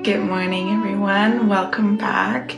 Good morning everyone, welcome back.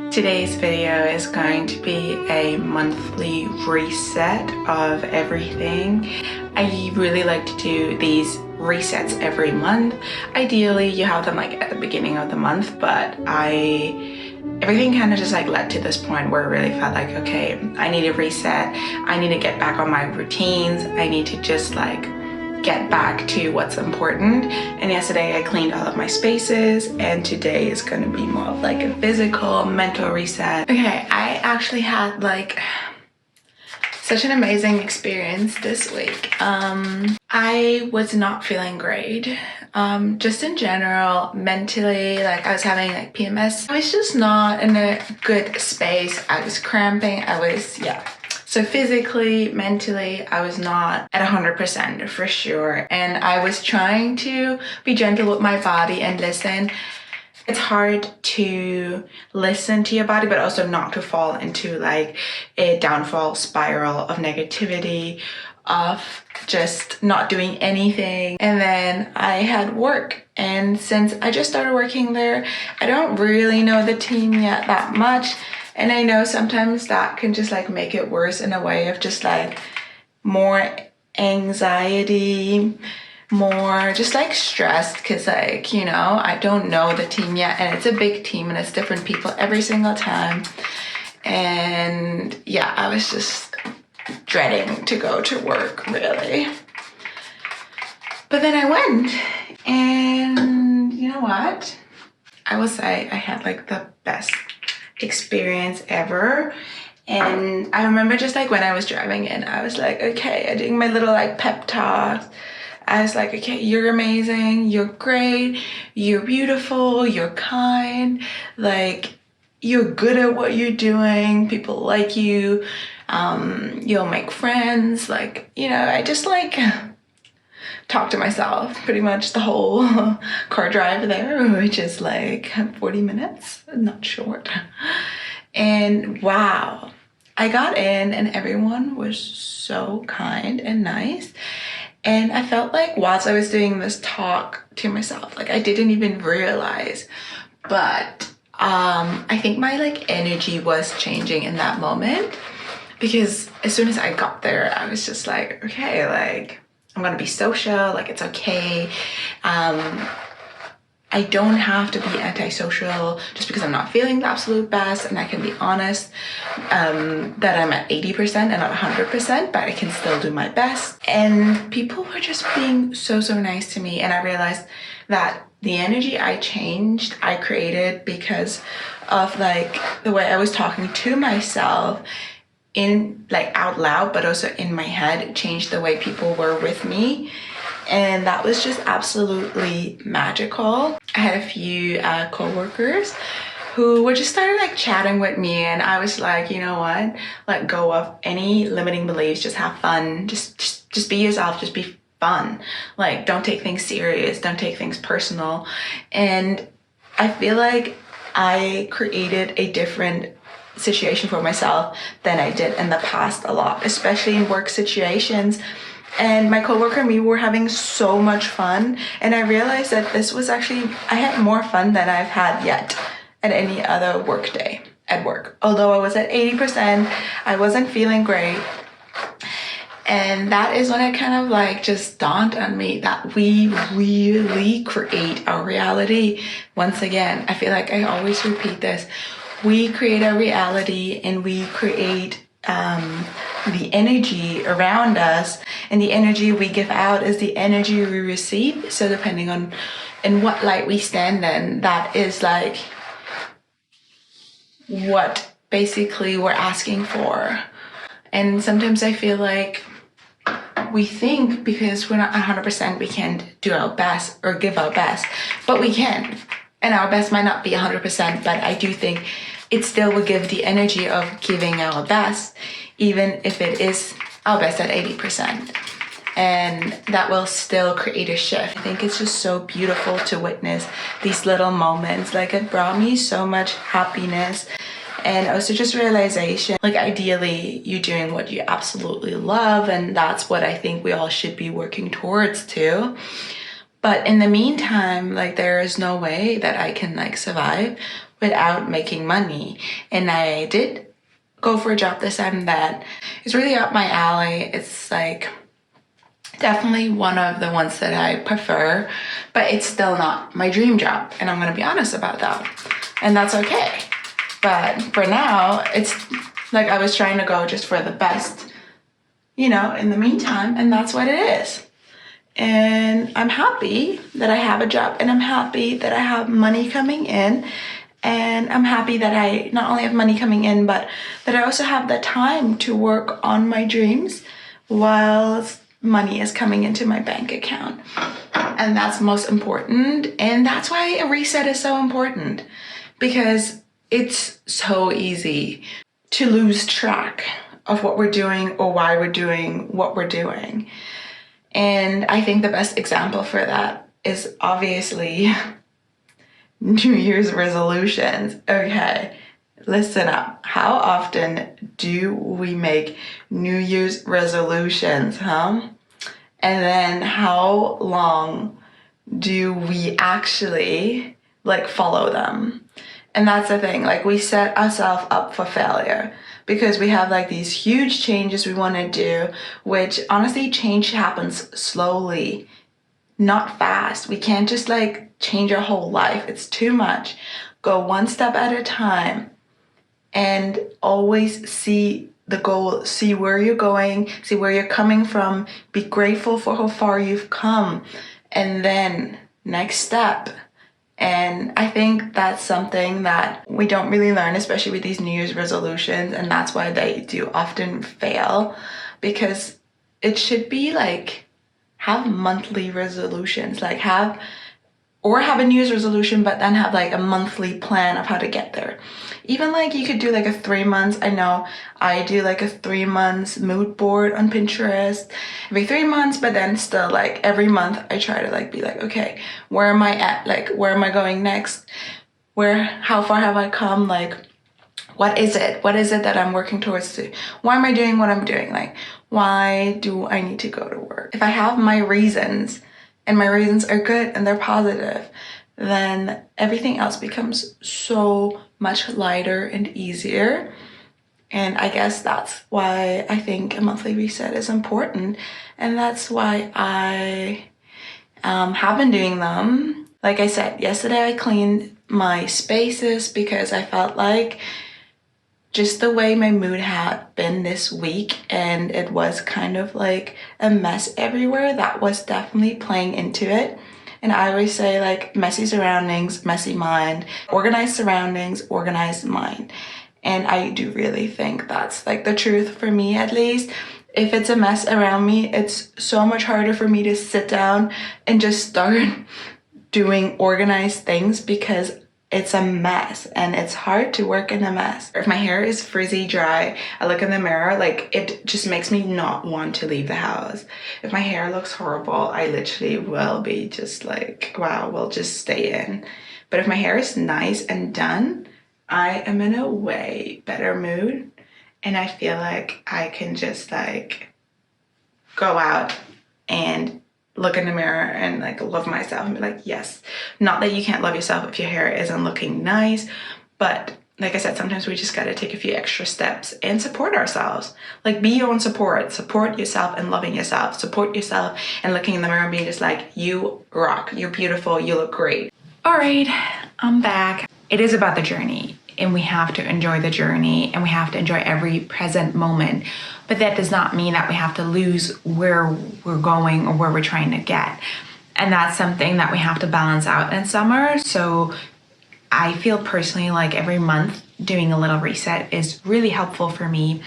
Today's video is going to be a monthly reset of everything. I really like to do these resets every month. Ideally you have them like at the beginning of the month, but everything kind of just like led to this point where I really felt like, okay, I need a reset. I need to get back on my routines. I need to just like get back to what's important. And yesterday I cleaned all of my spaces, and today is going to be more of like a physical mental reset. Okay, I actually had like such an amazing experience this week. I was not feeling great. Just in general, mentally, like I was having like PMS. I was just not in a good space. I was cramping. So physically, mentally, I was not at 100% for sure. And I was trying to be gentle with my body and listen. It's hard to listen to your body, but also not to fall into like a downfall spiral of negativity, of just not doing anything. And then I had work. And since I just started working there, I don't really know the team yet that much. And I know sometimes that can just like make it worse in a way of just like more anxiety, more just like stressed, because like, you know, I don't know the team yet, and it's a big team and it's different people every single time. And yeah, I was just dreading to go to work, really. But then I went, and you know what? I will say I had like the best experience ever. And I remember just like when I was driving in, I was like, okay, I'm doing my little like pep talks. I was like, okay, you're amazing, you're great, you're beautiful, you're kind, like you're good at what you're doing, people like you, you'll make friends, like, you know, I just like talk to myself pretty much the whole car drive there, which is like 40 minutes, not short. And wow, I got in and everyone was so kind and nice. And I felt like whilst I was doing this talk to myself, like I didn't even realize, but I think my like energy was changing in that moment, because as soon as I got there, I was just like, okay, like I'm gonna be social, like it's okay. I don't have to be antisocial just because I'm not feeling the absolute best, and I can be honest that I'm at 80% and not 100%, but I can still do my best. And people were just being so nice to me, and I realized that the energy I created because of like the way I was talking to myself in like out loud, but also in my head, changed the way people were with me. And that was just absolutely magical. I had a few co-workers who were just started like chatting with me, and I was like, you know what, let go of any limiting beliefs, just have fun, just be yourself, just be fun, like don't take things serious, don't take things personal. And I feel like I created a different situation for myself than I did in the past a lot, especially in work situations. And my coworker and me were having so much fun, and I realized that this was actually, I had more fun than I've had yet at any other work day at work. Although I was at 80%, I wasn't feeling great. And that is when it kind of like just dawned on me that we really create our reality. Once again, I feel like I always repeat this. We create our reality, and we create the energy around us, and the energy we give out is the energy we receive. So depending on in what light we stand in, that is like what basically we're asking for. And sometimes I feel like we think because we're not 100% we can't do our best or give our best, but we can, and our best might not be 100%, but I do think it still will give the energy of giving our best, even if it is our best at 80%. And that will still create a shift. I think it's just so beautiful to witness these little moments. Like it brought me so much happiness, and also just realization. Like ideally you're doing what you absolutely love, and that's what I think we all should be working towards too. But in the meantime, like there is no way that I can like survive without making money. And I did go for a job this time that is really up my alley. It's like definitely one of the ones that I prefer, but it's still not my dream job. And I'm gonna be honest about that. And that's okay. But for now, it's like I was trying to go just for the best, you know, in the meantime, and that's what it is. And I'm happy that I have a job, and I'm happy that I have money coming in, and I'm happy that I not only have money coming in, but that I also have the time to work on my dreams while money is coming into my bank account. And that's most important. And that's why a reset is so important, because it's so easy to lose track of what we're doing or why we're doing what we're doing. And I think the best example for that is obviously New Year's resolutions. Okay, listen up. How often do we make New Year's resolutions, huh? And then how long do we actually like follow them? And that's the thing, like we set ourselves up for failure because we have like these huge changes we want to do, which honestly change happens slowly, not fast. We can't just like change our whole life. It's too much. Go one step at a time and always see the goal, see where you're going, see where you're coming from, be grateful for how far you've come, and then next step. And I think that's something that we don't really learn, especially with these New Year's resolutions, and that's why they do often fail, because it should be like have monthly resolutions, like have a New Year's resolution, but then have like a monthly plan of how to get there. Even like you could do like a 3 months. I know I do like a 3 months mood board on Pinterest every 3 months, but then still like every month I try to like be like, okay, where am I at? Like, where am I going next? How far have I come? Like, what is it? What is it that I'm working towards? Why am I doing what I'm doing? Like, why do I need to go to work? If I have my reasons, and my reasons are good and they're positive, then everything else becomes so much lighter and easier. And I guess that's why I think a monthly reset is important. And that's why I have been doing them. Like I said, yesterday I cleaned my spaces because I felt like just the way my mood had been this week, and it was kind of like a mess everywhere, that was definitely playing into it. And I always say like messy surroundings, messy mind, organized surroundings, organized mind. And I do really think that's like the truth for me, at least. If it's a mess around me, it's so much harder for me to sit down and just start doing organized things because it's a mess and it's hard to work in a mess. If my hair is frizzy dry, I look in the mirror, like it just makes me not want to leave the house. If my hair looks horrible, I literally will be just like, wow, we'll just stay in. But if my hair is nice and done, I am in a way better mood, and I feel like I can just like go out and look in the mirror and like love myself and be like, yes. Not that you can't love yourself if your hair isn't looking nice, but like I said, sometimes we just gotta take a few extra steps and support ourselves. Like be your own support. Support yourself and loving yourself. Support yourself and looking in the mirror and being just like, you rock, you're beautiful, you look great. All right, I'm back. It is about the journey, and we have to enjoy the journey, and we have to enjoy every present moment. But that does not mean that we have to lose where we're going or where we're trying to get. And that's something that we have to balance out in summer. So I feel personally like every month doing a little reset is really helpful for me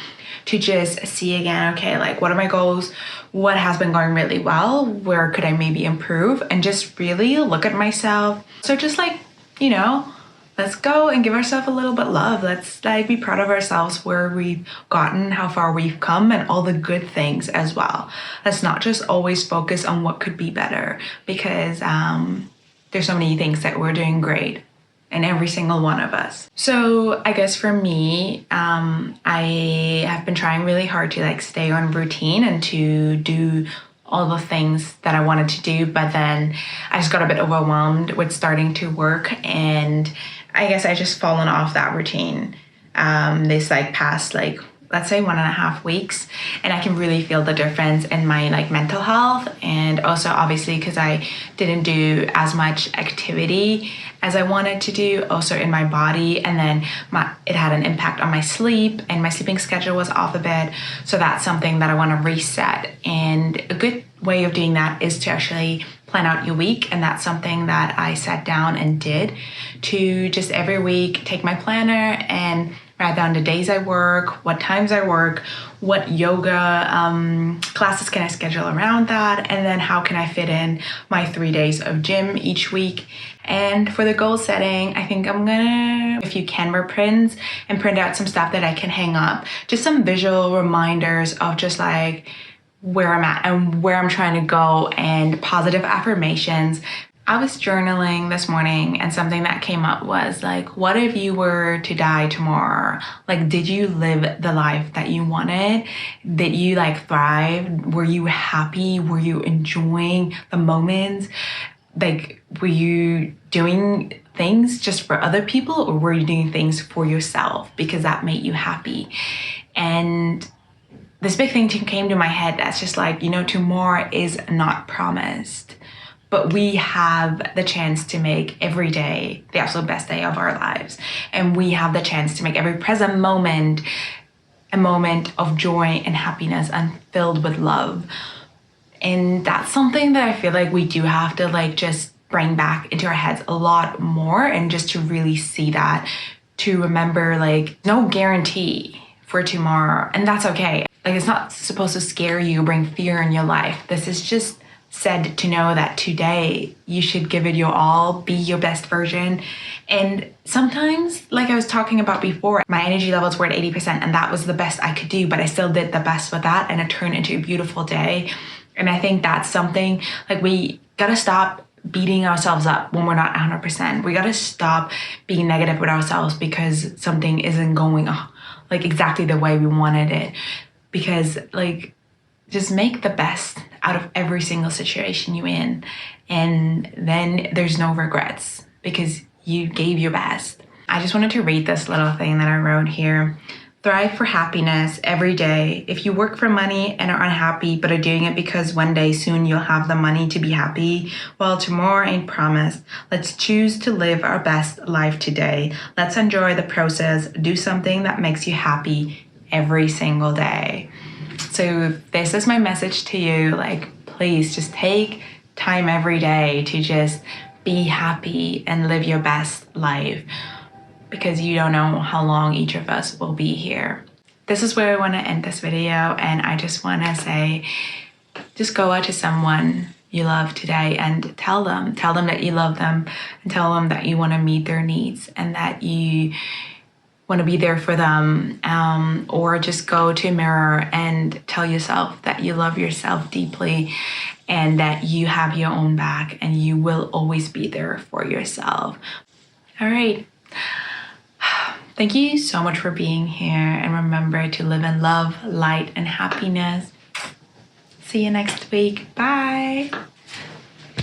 to just see again, okay, like what are my goals? What has been going really well? Where could I maybe improve? And just really look at myself. So just like, you know, let's go and give ourselves a little bit of love. Let's like be proud of ourselves, where we've gotten, how far we've come, and all the good things as well. Let's not just always focus on what could be better, because there's so many things that we're doing great in every single one of us. So I guess for me, I have been trying really hard to like stay on routine and to do all the things that I wanted to do, but then I just got a bit overwhelmed with starting to work, and I guess I just fallen off that routine this like past like, let's say 1.5 weeks, and I can really feel the difference in my like mental health, and also obviously because I didn't do as much activity as I wanted to do, also in my body, and then it had an impact on my sleep, and my sleeping schedule was off a bit. So that's something that I want to reset, and a good way of doing that is to actually plan out your week, and that's something that I sat down and did, to just every week take my planner and write down the days I work, what times I work, what yoga classes can I schedule around that, and then how can I fit in my 3 days of gym each week. And for the goal setting, I think I'm gonna a few Canva prints and print out some stuff that I can hang up, just some visual reminders of just like where I'm at and where I'm trying to go, and positive affirmations. I was journaling this morning, and something that came up was like, what if you were to die tomorrow? Like, did you live the life that you wanted? Did you like thrive? Were you happy? Were you enjoying the moments? Like, were you doing things just for other people, or were you doing things for yourself because that made you happy? And this big thing came to my head that's just like, tomorrow is not promised. But we have the chance to make every day the absolute best day of our lives. And we have the chance to make every present moment a moment of joy and happiness and filled with love. And that's something that I feel like we do have to like just bring back into our heads a lot more, and just to really see that, to remember like no guarantee for tomorrow, and that's okay. Like, it's not supposed to scare you, bring fear in your life. This is just said to know that today you should give it your all, be your best version. And sometimes, like I was talking about before, my energy levels were at 80%, and that was the best I could do, but I still did the best with that, and it turned into a beautiful day. And I think that's something, like, we gotta stop beating ourselves up when we're not 100%. We gotta stop being negative with ourselves because something isn't going like exactly the way we wanted it. Because like, just make the best out of every single situation you're in, and then there's no regrets because you gave your best. I just wanted to read this little thing that I wrote here. Thrive for happiness every day. If you work for money and are unhappy but are doing it because one day soon you'll have the money to be happy, well, tomorrow ain't promised. Let's choose to live our best life today. Let's enjoy the process. Do something that makes you happy every single day. So this is my message to you. Like, please just take time every day to just be happy and live your best life, because you don't know how long each of us will be here. This is where I want to end this video, and I just want to say, just go out to someone you love today and tell them that you love them, and tell them that you want to meet their needs and that you want to be there for them, or just go to a mirror and tell yourself that you love yourself deeply and that you have your own back and you will always be there for yourself. All right. Thank you so much for being here, and remember to live in love, light, and happiness. See you next week. Bye.